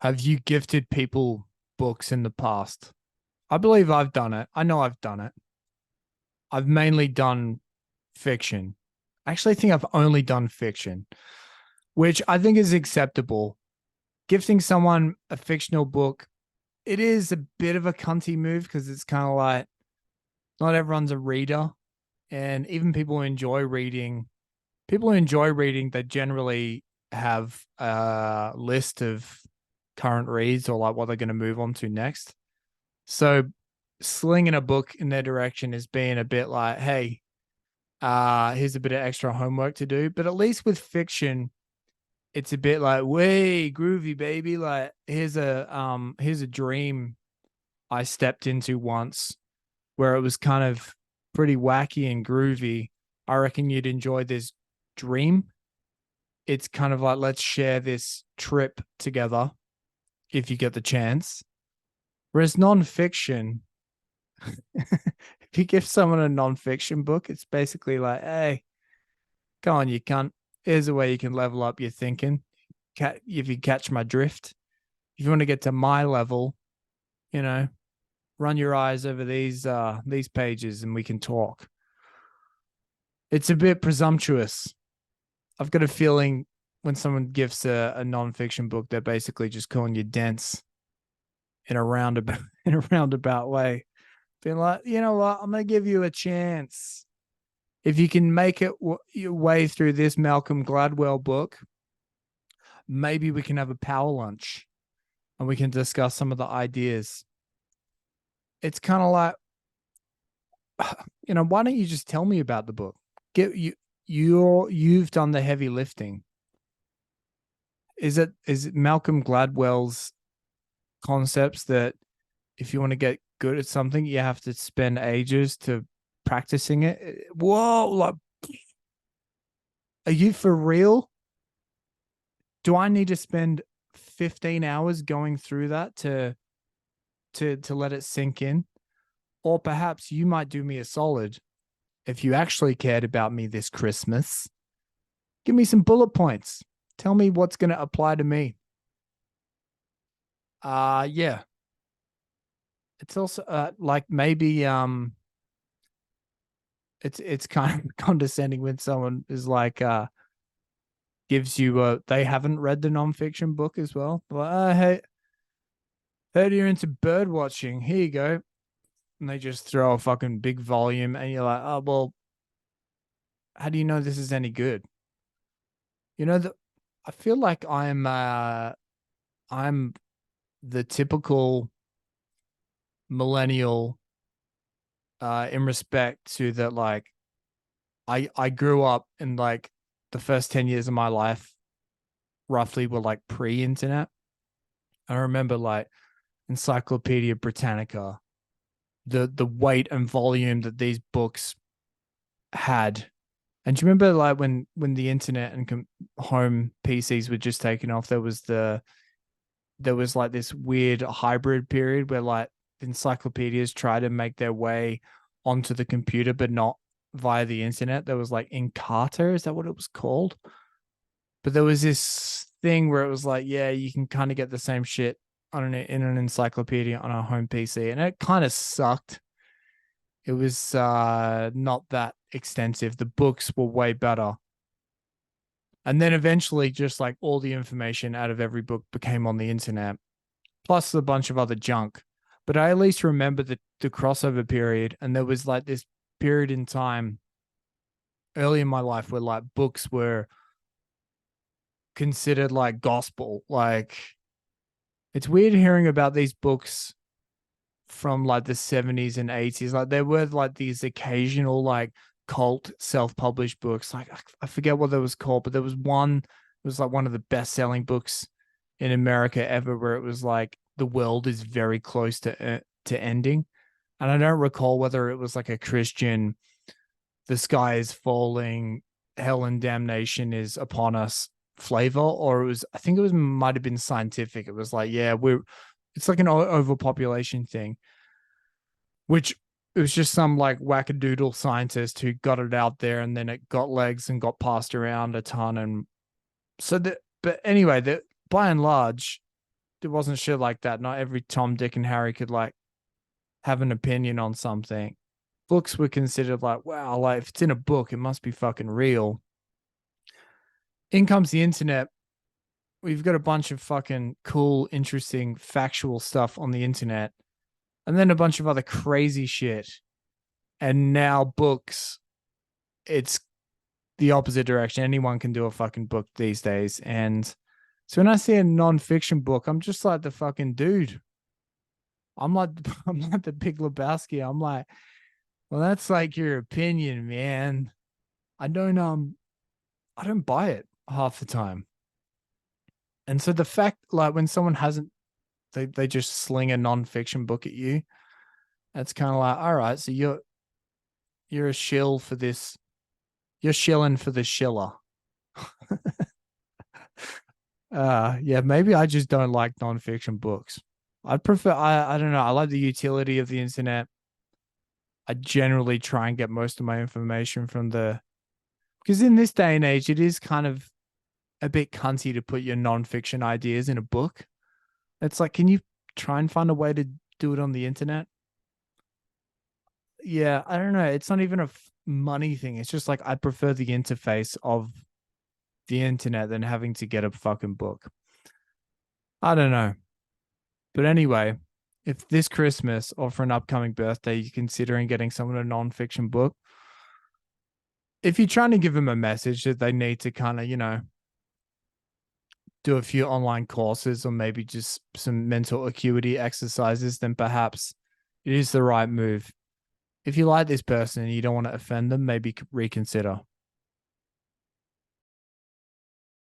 Have you gifted people books in the past? I believe I've done it. I know I've done it. I've mainly done fiction. I actually think I've only done fiction, which I think is acceptable. Gifting someone a fictional book, it is a bit of a cunty move because it's kind of like not everyone's a reader. And even people who enjoy reading, they generally have a list of current reads or like what they're going to move on to next. So slinging a book in their direction is being a bit like, hey, here's a bit of extra homework to do. But at least with fiction, it's a bit like, way groovy, baby. Like here's a dream I stepped into once where it was kind of pretty wacky and groovy. I reckon you'd enjoy this dream. It's kind of like, let's share this trip together if you get the chance. Whereas nonfiction, if you give someone a nonfiction book, it's basically like, hey, come on, you cunt. Here's a way you can level up your thinking. If you catch my drift, if you want to get to my level, you know, run your eyes over these pages and we can talk. It's a bit presumptuous. I've got a feeling when someone gifts a nonfiction book, they're basically just calling you dense in a roundabout in a roundabout way. Being like, you know what, I'm gonna give you a chance. If you can make it your way through this Malcolm Gladwell book, maybe we can have a power lunch and we can discuss some of the ideas. It's kind of like, why don't you just tell me about the book? Get you've done the heavy lifting. Is it Malcolm Gladwell's concepts that if you want to get good at something, you have to spend ages to practicing it? Whoa, like, are you for real? Do I need to spend 15 hours going through that to let it sink in? Or perhaps you might do me a solid if you actually cared about me this Christmas. Give me some bullet points. Tell me what's going to apply to me. Yeah. It's also like maybe it's kind of condescending when someone is like gives you they haven't read the nonfiction book as well. Like, hey, heard you're into bird watching. Here you go. And they just throw a fucking big volume and you're like, oh well, how do you know this is any good? You know that I feel like I'm the typical millennial in respect to that, like I grew up in like the first 10 years of my life roughly were like pre-internet. I remember like Encyclopedia Britannica, the weight and volume that these books had. And do you remember like when the internet and home PCs were just taking off, there was like this weird hybrid period where like encyclopedias try to make their way onto the computer, but not via the internet. There was like Encarta, is that what it was called? But there was this thing where it was like, yeah, you can kind of get the same shit on in an encyclopedia on a home PC, and it kind of sucked. It was not that extensive. The books were way better. And then eventually, just like all the information out of every book became on the internet, plus a bunch of other junk. But I at least remember the crossover period. And there was like this period in time early in my life where like books were considered like gospel. Like it's weird hearing about these books from like the 70s and 80s. Like there were like these occasional like cult self-published books. Like I forget what that was called, but there was one, it was like one of the best-selling books in America ever, where it was like the world is very close to ending. And I don't recall whether it was like a Christian, the sky is falling, hell and damnation is upon us flavor, or it was, I think it was, might have been scientific. It was like, yeah, it's like an overpopulation thing, which it was just some like wackadoodle scientist who got it out there and then it got legs and got passed around a ton. And so that, but anyway, that by and large, it wasn't shit like that. Not every Tom, Dick, and Harry could like have an opinion on something. Books were considered like, wow, like if it's in a book, it must be fucking real. In comes the internet. We've got a bunch of fucking cool, interesting, factual stuff on the internet, and then a bunch of other crazy shit. And now books, it's the opposite direction. Anyone can do a fucking book these days. And so when I see a non-fiction book, I'm just like the fucking dude. I'm like I'm like the Big Lebowski. I'm like, well, that's like your opinion, man. I don't I don't buy it half the time. And so the fact like when someone hasn't they just sling a non-fiction book at you, that's kind of like, all right, so you're a shill for this. You're shilling for the shiller. Yeah, maybe I just don't like non-fiction books. I'd prefer I don't know, I like the utility of the internet. I generally try and get most of my information from the because in this day and age it is kind of a bit cunty to put your non-fiction ideas in a book. It's like, can you try and find a way to do it on the internet? Yeah, I don't know. It's not even a money thing. It's just like I prefer the interface of the internet than having to get a fucking book. I don't know. But anyway, if this Christmas or for an upcoming birthday you're considering getting someone a non-fiction book, if you're trying to give them a message that they need to kind of, do a few online courses or maybe just some mental acuity exercises, then perhaps it is the right move. If you like this person and you don't want to offend them, maybe reconsider.